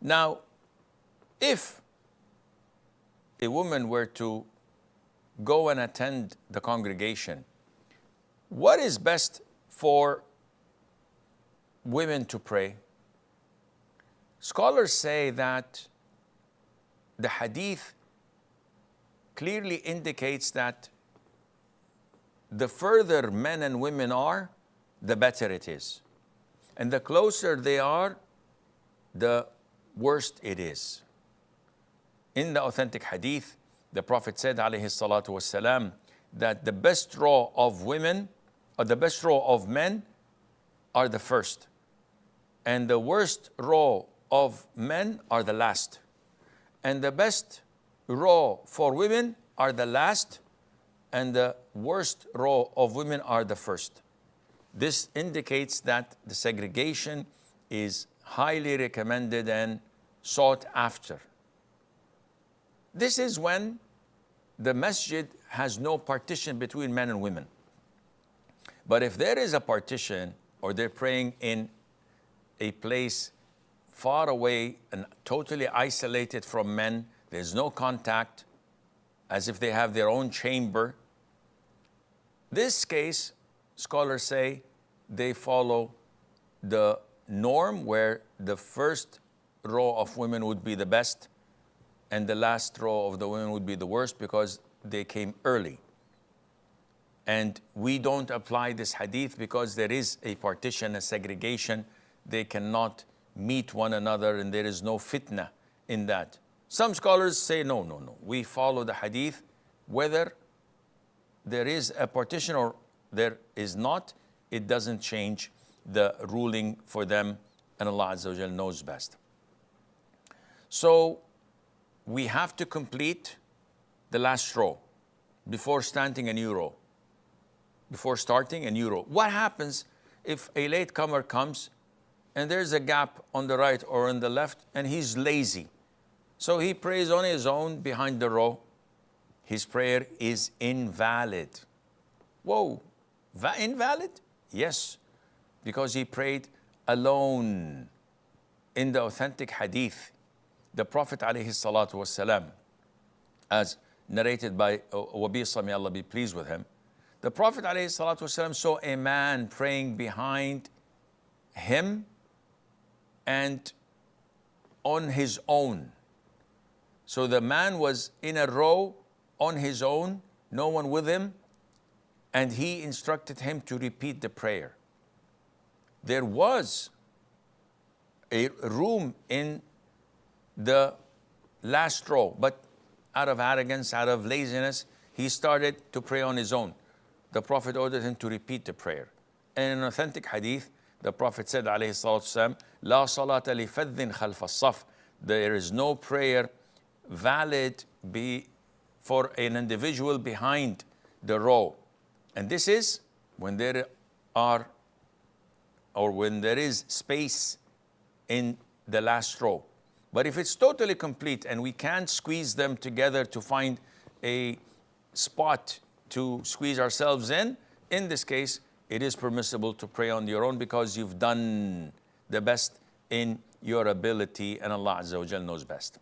Now, if a woman were to go and attend the congregation, what is best for women to pray? Scholars say that the hadith clearly indicates that the further men and women are, the better it is. And the closer they are, the worse it is. In the authentic hadith, the Prophet said, alayhi salatu wasalam, that the best row of women, or the best row of men, are the first. And the worst row of men are the last. And the best row for women are the last. And the worst row of women are the first. This indicates that the segregation is highly recommended and sought after. This is when the masjid has no partition between men and women. But if there is a partition, or they're praying in a place far away and totally isolated from men, there's no contact, as if they have their own chamber, this case, scholars say, they follow the norm where the first row of women would be the best and the last row of the women would be the worst because they came early. And we don't apply this hadith because there is a partition, a segregation. They cannot meet one another and there is no fitna in that. Some scholars say, no. We follow the hadith whether there is a partition or there is not. It doesn't change the ruling for them, and Allah Azza wa Jal knows best. So we have to complete the last row before starting a new row. What happens if a latecomer comes and there's a gap on the right or on the left and he's lazy? So he prays on his own behind the row. His prayer is invalid. Whoa, invalid? Yes, because he prayed alone. In the authentic hadith, the Prophet ﷺ, as narrated by Wabisa, may Allah be pleased with him, the Prophet ﷺ saw a man praying behind him and on his own. So the man was in a row on his own, no one with him, and he instructed him to repeat the prayer. There was a room in the last row, but out of arrogance, out of laziness, he started to pray on his own. The Prophet ordered him to repeat the prayer. And in an authentic hadith, the Prophet said, alayhi salatu wasalam, La salata li faddin khalfa as-saf. There is no prayer valid for an individual behind the row. And this is when there are, or when there is space in the last row. But if it's totally complete and we can't squeeze them together to find a spot to squeeze ourselves in this case, it is permissible to pray on your own because you've done the best in your ability and Allah Azza wa Jal knows best.